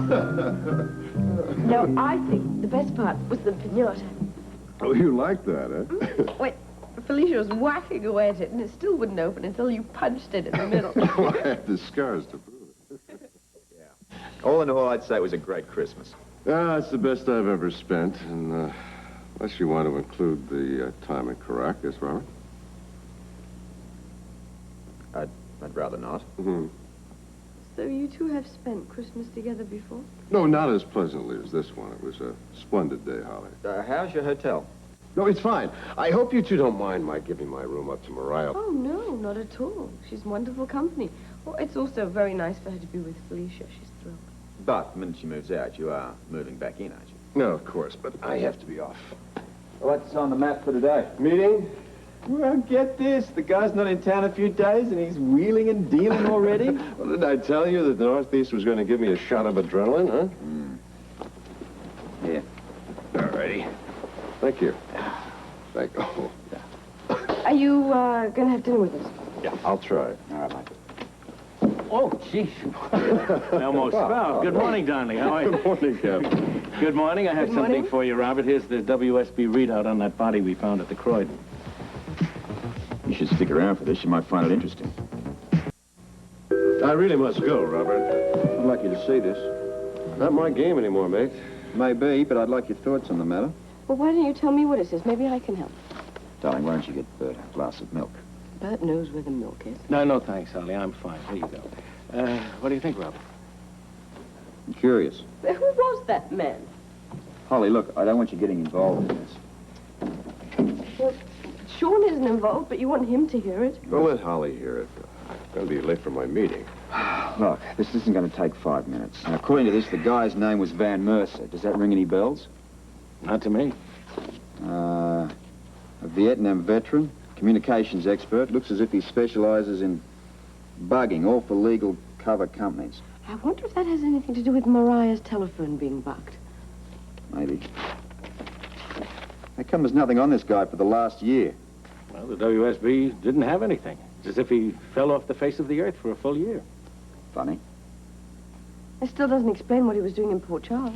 No, I think the best part was the pinata. Oh, you like that, eh? Wait, Felicia was whacking away at it, and it still wouldn't open until you punched it in the middle. Well, I have the scars to prove it. Yeah. All in all, I'd say it was a great Christmas. Ah, it's the best I've ever spent, and unless you want to include the time in Caracas, Robert. I'd rather not. Mm-hmm. So you two have spent Christmas together before? No, not as pleasantly as this one. It was a splendid day, Holly. How's your hotel? No, it's fine. I hope you two don't mind my giving my room up to Mariah. Oh, no, not at all. She's wonderful company. Well, it's also very nice for her to be with Felicia. She's thrilled. But the minute she moves out, you are moving back in, aren't you? No, of course, but I have to be off. What's on the map for today? Meeting? Well, get this. The guy's not in town a few days, and he's wheeling and dealing already. Well, didn't I tell you that the Northeast was going to give me a shot of adrenaline, huh? Yeah. All righty. Thank you. Thank you. Oh. Are you going to have dinner with us? Yeah, I'll try. All right, mate. Oh, jeez. I almost fell. Good morning, darling. How are you? Good morning, Captain. Good morning. I have Good something morning. for you, Robert. Here's the WSB readout on that body we found at the Croydon. You should stick around for this. You might find it interesting. I really must go, Robert. I'd like you to see this. Not my game anymore, mate. Maybe, but I'd like your thoughts on the matter. Well, why don't you tell me what it is? Maybe I can help. Darling, why don't you get Bert a glass of milk? Bert knows where the milk is. No, thanks, Holly. I'm fine. Here you go. What do you think, Robert? I'm curious. Who was that man? Holly, look, I don't want you getting involved in this. Well, Sean isn't involved, but you want him to hear it. Well, let Holly hear it. I'm going to be late for my meeting. Look, this isn't going to take 5 minutes. Now, according to this, the guy's name was Van Mercer. Does that ring any bells? Not to me. A Vietnam veteran, communications expert. Looks as if he specializes in bugging, all for legal cover companies. I wonder if that has anything to do with Mariah's telephone being bugged. Maybe. How come there's nothing on this guy for the last year? Well, the WSB didn't have anything. It's as if he fell off the face of the earth for a full year. Funny. That still doesn't explain what he was doing in Port Charles.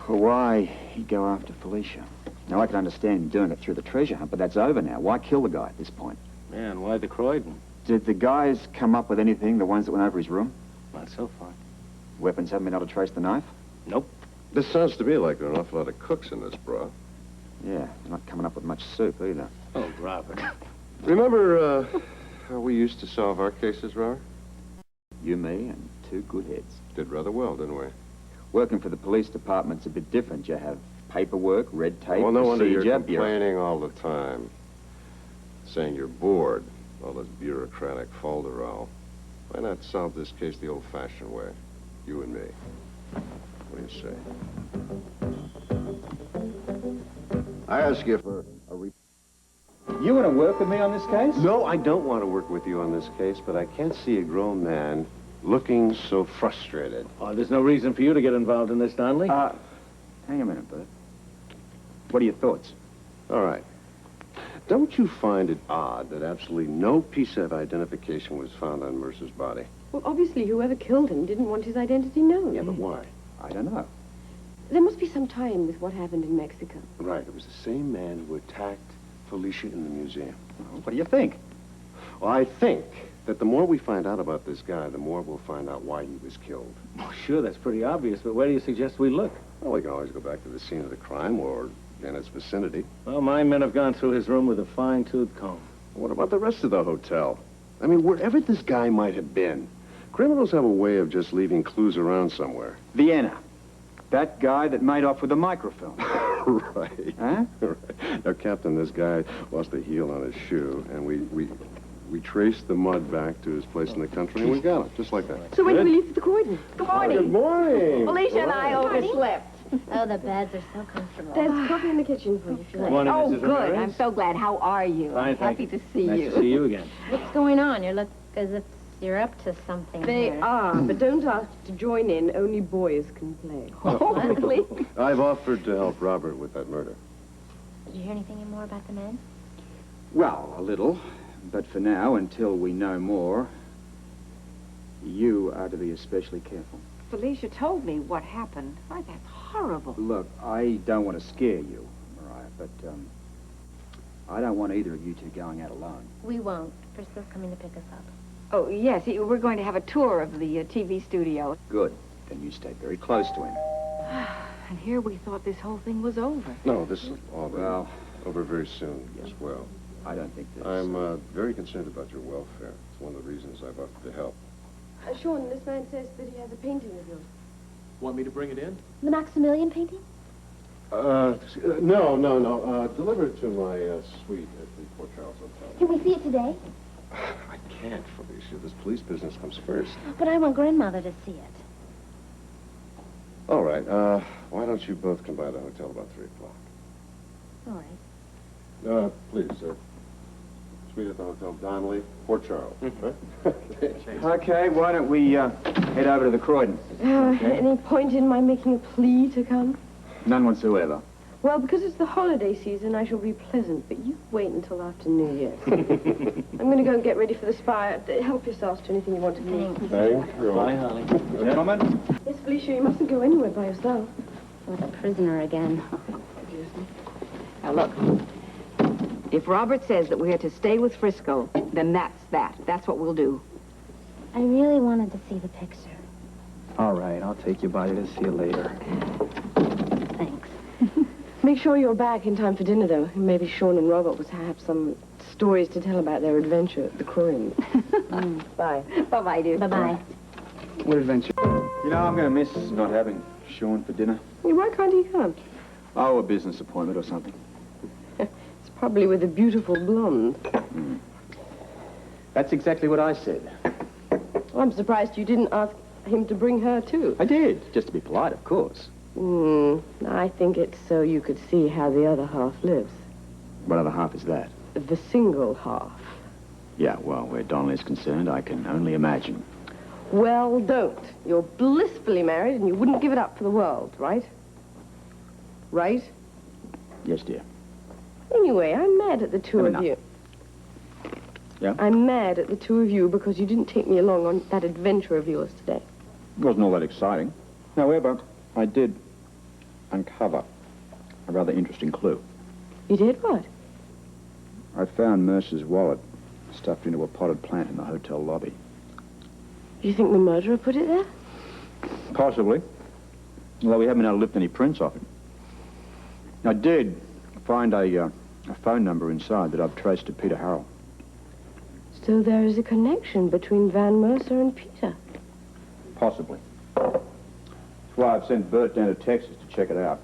Why he'd go after Felicia. Now, I can understand him doing it through the treasure hunt, but that's over now. Why kill the guy at this point? Yeah, and why the Croydon? Did the guys come up with anything, the ones that went over his room? Not so far. Weapons haven't been able to trace the knife? Nope. This sounds to me like there are an awful lot of cooks in this broth. Yeah, they're not coming up with much soup either. Oh, Robert. Remember how we used to solve our cases, Robert? You, me, and 2 good heads. Did rather well, didn't we? Working for the police department's a bit different. You have paperwork, red tape, Well, no wonder you're procedure, complaining all the time. Saying you're bored. All this bureaucratic folderol. Why not solve this case the old-fashioned way? You and me. What do you say? I ask you for a You want to work with me on this case? No, I don't want to work with you on this case, but I can't see a grown man looking so frustrated. Oh, there's no reason for you to get involved in this, Donnelly. Hang a minute, Bert. What are your thoughts? All right. Don't you find it odd that absolutely no piece of identification was found on Mercer's body? Well, obviously, whoever killed him didn't want his identity known. Yeah, but why? I don't know. There must be some tie in with what happened in Mexico. Right, it was the same man who attacked Felicia in the museum. What do you think? Well, I think that the more we find out about this guy, the more we'll find out why he was killed. Oh, sure, that's pretty obvious, but where do you suggest we look? Well, we can always go back to the scene of the crime or in its vicinity. Well, my men have gone through his room with a fine-tooth comb. What about the rest of the hotel? I mean, wherever this guy might have been, criminals have a way of just leaving clues around somewhere. Vienna. That guy that made off with the microfilm. Right. Huh? Right. Now, Captain, this guy lost a heel on his shoe, and we traced the mud back to his place in the country, and we got it, just like that. So when do we leave for the Croydon? Good morning. Good morning. Felicia and I overslept. Oh, the beds are so comfortable. There's coffee in the kitchen for you if you like. Morning, Oh, Mrs. good. Ramirez. I'm so glad. How are you? Fine, I'm thank happy you. to see Nice you. to see you again. What's going on? You look as if you're up to something They here. are, but don't ask to join in. Only boys can play. Oh, really? I've offered to help Robert with that murder. Did you hear anything more about the men? Well, a little. But for now, until we know more, you are to be especially careful. Felicia told me what happened. Why, that's horrible. Look, I don't want to scare you, Mariah, but, I don't want either of you two going out alone. We won't. Frisco's coming to pick us up. Oh, yes, we're going to have a tour of the TV studio. Good. Then you stay very close to him. And here we thought this whole thing was over. No, this is all Well, over very soon as well. I don't think this... I'm very concerned about your welfare. It's one of the reasons I've offered to help. Sean, this man says that he has a painting of yours. Want me to bring it in? The Maximilian painting? No. Deliver it to my suite at the Port Charles Hotel. Can we see it today? I can't, Felicia. This police business comes first. But I want grandmother to see it. All right. Why don't you both come by the hotel about 3 o'clock? All right. Please, sir. Suite at the Hotel Donnelly, Port Charles. Right? Okay, why don't we, head over to the Croydon? Any point in my making a plea to come? None whatsoever. Well, because it's the holiday season, I shall be pleasant, but you wait until after New Year's. I'm going to go and get ready for the spy. Help yourselves to anything you want to do. Thank you. Bye, Holly. Gentlemen? Yes, Felicia, you mustn't go anywhere by yourself. With a prisoner again. Now, look, if Robert says that we're to stay with Frisco, then that's that. That's what we'll do. I really wanted to see the picture. All right, I'll take you by to see you later. Thanks. Make sure you're back in time for dinner, though. Maybe Sean and Robert will have some stories to tell about their adventure at the Croydon. Bye. Bye-bye, dear. Bye-bye. What adventure? You know, I'm going to miss not having Sean for dinner. Hey, why can't he come? Oh, a business appointment or something. It's probably with a beautiful blonde. That's exactly what I said. Well, I'm surprised you didn't ask him to bring her, too. I did, just to be polite, of course. I think it's so you could see how the other half lives. What other half is that? The single half. Yeah, well, where Donnelly's concerned, I can only imagine. Well, don't. You're blissfully married and you wouldn't give it up for the world, right? Right? Yes, dear. Anyway, I'm mad at the two of Enough. you. Yeah? I'm mad at the two of you because you didn't take me along on that adventure of yours today. It wasn't all that exciting. However, I did uncover a rather interesting clue. You did what? I found Mercer's wallet stuffed into a potted plant in the hotel lobby. You think the murderer put it there? Possibly. Although we haven't been able to lift any prints off it. I did find a phone number inside that I've traced to Peter Harrell. So there is a connection between Van Mercer and Peter. Possibly. That's why I've sent Bert down to Texas to check it out.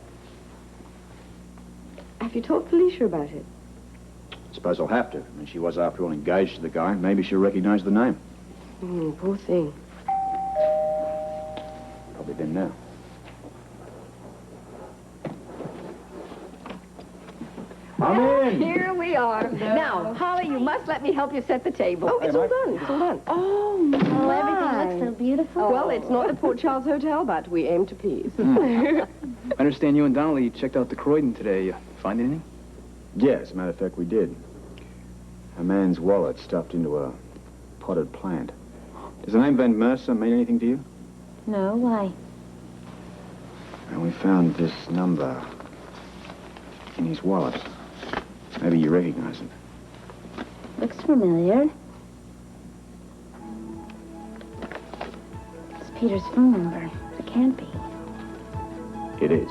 Have you told Felicia about it? Suppose I'll have to. I mean, she was, after all, engaged to the guy. Maybe she'll recognize the name. Poor thing. Probably them now. I'm in! Here we are. Now, Holly, you must let me help you set the table. Oh, it's all done. It's all done. Oh, everything looks so beautiful. Well, it's not the Port Charles Hotel, but we aim to please. I understand you and Donnelly checked out the Croydon today. Find anything? Yeah, as a matter of fact, we did. A man's wallet stuffed into a potted plant. Does the name Van Mercer mean anything to you? No, why? And we found this number in his wallet. Maybe you recognize it. Looks familiar. It's Peter's phone number. It can't be. It is.